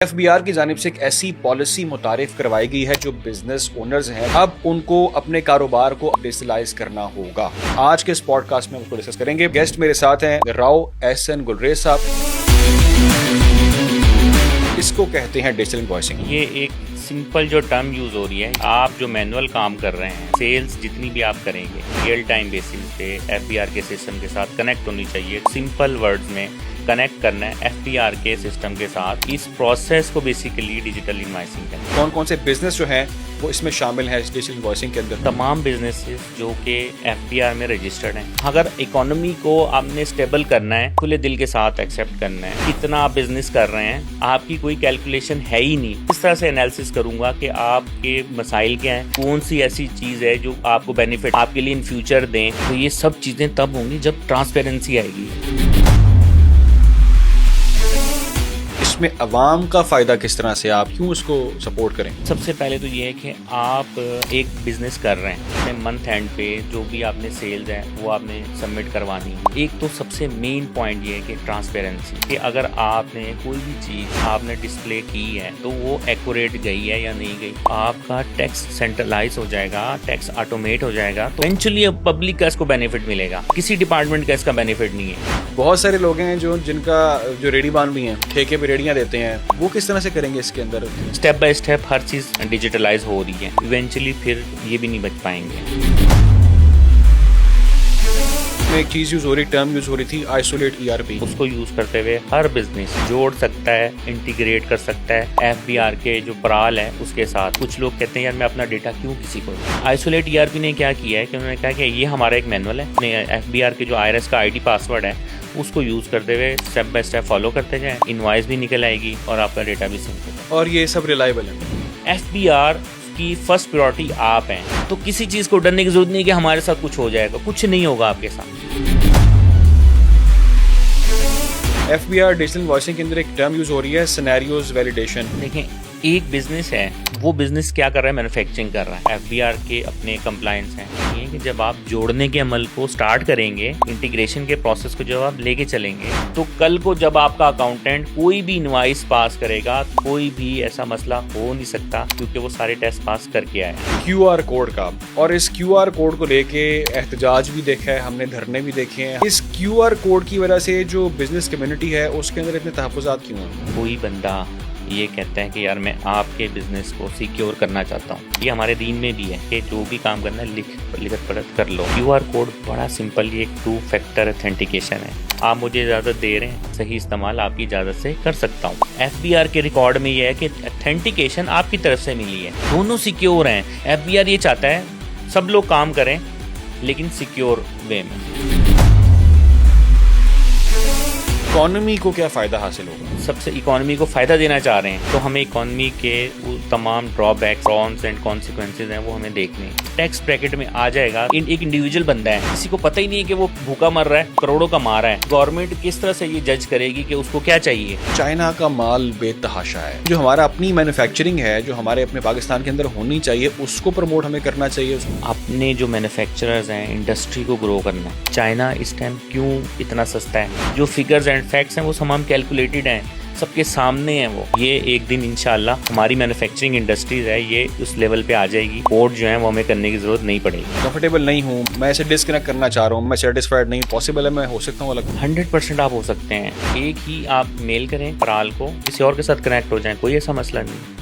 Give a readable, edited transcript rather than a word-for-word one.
FBR की जानिब से एक ऐसी पॉलिसी मुतारिफ करवाई गई है जो बिजनेस ओनर्स हैं अब उनको अपने कारोबार को डिजिटलाइज करना होगा। आज के इस पॉडकास्ट में उसको डिस्कस करेंगे। गेस्ट मेरे साथ हैं राव एहसन गुलरेज साहब। इसको कहते हैं डिजिटल इनवॉइसिंग। ये एक सिंपल जो टर्म यूज हो रही है, आप जो मैनुअल काम कर रहे हैं, सेल्स जितनी भी आप करेंगे रियल टाइम बेसिस पे FBR के सिस्टम के साथ कनेक्ट होनी चाहिए। सिंपल वर्ड्स में कनेक्ट करना है FBR के सिस्टम के साथ। इस प्रोसेस को बेसिकली डिजिटल इनवॉइसिंग कहते हैं। कौन कौन से बिजनेस जो हैं वो इसमें शामिल है डिजिटल इनवॉइसिंग के अंदर? तमाम बिजनेसेस जो कि FBR में रजिस्टर्ड हैं। अगर इकोनॉमी को आपने स्टेबल करना है, खुले दिल के साथ एक्सेप्ट करना है, कितना आप बिजनेस कर रहे हैं, आपकी कोई कैलकुलेशन है ही नहीं। इस तरह से एनालिसिस करूंगा कि आपके मसाइल क्या हैं, कौन सी ऐसी चीज है जो आपको बेनिफिट आपके लिए इन फ्यूचर दें। तो ये सब चीजें तब होंगी जब ट्रांसपेरेंसी आएगी। इसमें अवाम का फायदा किस तरह से, आप क्यों उसको सपोर्ट करें? सबसे पहले तो ये है कि आप एक बिजनेस कर रहे हैं, मंथ एंड पे जो भी आपने सेल्स है वो आपने सबमिट करवानी है। एक तो सबसे मेन पॉइंट ये है कि ट्रांसपेरेंसी, कि अगर आपने कोई भी चीज आपने डिस्प्ले की है तो वो एक्यूरेट गई है या नहीं गई। आपका टैक्स सेंट्रलाइज हो जाएगा, टैक्स ऑटोमेट हो जाएगा, तो इवेंचुअली पब्लिक का इसको बेनिफिट मिलेगा, किसी डिपार्टमेंट का इसका बेनिफिट नहीं है। बहुत सारे लोग हैं जिनका रेडी बान भी हैं, ठेके पे रेडियां देते हैं, वो किस तरह से करेंगे इसके अंदर? स्टेप बाय स्टेप हर चीज डिजिटलाइज हो रही है, इवेंचुअली फिर ये भी नहीं बच पाएंगे। एक चीज यूज हो रही, टर्म यूज हो रही थी, आइसोलेट ERP। उसको यूज करते हुए हर बिजनेस जोड़ सकता है, इंटीग्रेट कर सकता है FBR के जो पराल है उसके साथ। कुछ लोग कहते हैं यार मैं अपना डेटा क्यों किसी को। आइसोलेट ERP ने क्या किया है कि उन्होंने कहा कि ये हमारा एक मैनुअल है, FBR के जो IRS का ID पासवर्ड है उसको यूज करते हुए स्टेप बाय स्टेप फॉलो करते जाए, इनवॉइस भी निकल आएगी और आपका डेटा भी सिंक होगा। और ये सब रिलायबल है। FBR की फर्स्ट प्रायोरिटी आप हैं, तो किसी चीज को डरने की जरूरत नहीं कि हमारे साथ कुछ हो जाएगा। कुछ नहीं होगा आपके साथ। FBR डिजिटल इनवॉइसिंग के अंदर एक टर्म यूज हो रही है, सिनेरियोज वैलिडेशन। देखें, एक बिजनेस है, वो बिजनेस क्या कर रहा है, मैन्युफैक्चरिंग कर रहा है। FBR के अपने कंप्लायंस हैं ये कि जब आप जोड़ने के अमल को स्टार्ट करेंगे, इंटीग्रेशन के प्रोसेस को जब आप लेके चलेंगे, तो कल को जब आपका अकाउंटेंट कोई भी इनवॉइस पास करेगा, कोई भी ऐसा मसला हो नहीं सकता, क्योंकि वो सारे टेस्ट पास करके आए हैं। QR कोड का, और इस QR कोड को लेके एहतजाज भी देखा है हमने, धरने भी देखे हैं। इस QR कोड की वजह से जो बिजनेस कम्युनिटी है उसके अंदर इतने तहफ़्फ़ुज़ात क्यों हैं? कोई बंदा ये कहता है कि यार मैं आपके बिजनेस को सिक्योर करना चाहता हूँ, ये हमारे दीन में भी है कि जो भी काम करना है लिखत पढ़त कर लो। QR कोड बड़ा सिंपल, ये एक 2 फैक्टर ऑथेंटिकेशन है। आप मुझे इजाज़त दे रहे हैं, सही इस्तेमाल आपकी इजाज़त से कर सकता हूँ। FBR के रिकॉर्ड में ये है कि ऑथेंटिकेशन आपकी तरफ से मिली है, दोनों सिक्योर हैं। FBR ये चाहता है सब लोग काम करें लेकिन सिक्योर वे में। इकोनॉमी को क्या फ़ायदा हासिल होगा? सबसे इकोनॉमी को फ़ायदा देना चाह रहे हैं तो हमें इकोनॉमी के वो तमाम ड्रॉबैक्स, प्रॉन्स एंड कॉन्सिक्वेंसेज हैं वो हमें देखने हैं। टैक्स ब्रैकेट में आ जाएगा। एक इंडिविजुअल बंदा है, किसी को पता ही नहीं है कि वो भूखा मर रहा है, करोड़ों का मारा है। गवर्नमेंट किस तरह से ये जज करेगी कि उसको क्या चाहिए? चाइना का माल बेतहाशा है। जो हमारा अपनी मैन्युफैक्चरिंग है, जो हमारे अपने पाकिस्तान के अंदर होनी चाहिए, उसको प्रमोट हमें करना चाहिए। अपने जो मैन्युफैक्चरर्स हैं, इंडस्ट्री को ग्रो करना। चाइना इस टाइम क्यों इतना सस्ता है? जो फिगर्स एंड फैक्ट्स हैं वो तमाम कैलकुलेटेड हैं, सबके सामने है वो। ये एक दिन इंशाल्लाह हमारी मैन्युफैक्चरिंग इंडस्ट्रीज है ये उस लेवल पे आ जाएगी, पोर्ट जो है वो हमें करने की जरूरत नहीं पड़ेगी। कंफर्टेबल नहीं हूँ, मैं इसे डिस्कनेक्ट करना चाह रहा हूँ, मैं सेटिस्फाइड नहीं, पॉसिबल है मैं हो सकता हूँ अलग? 100% आप हो सकते हैं। एक ही आप मेल करें पराल को, किसी और के साथ कनेक्ट हो जाए, कोई ऐसा मसला नहीं।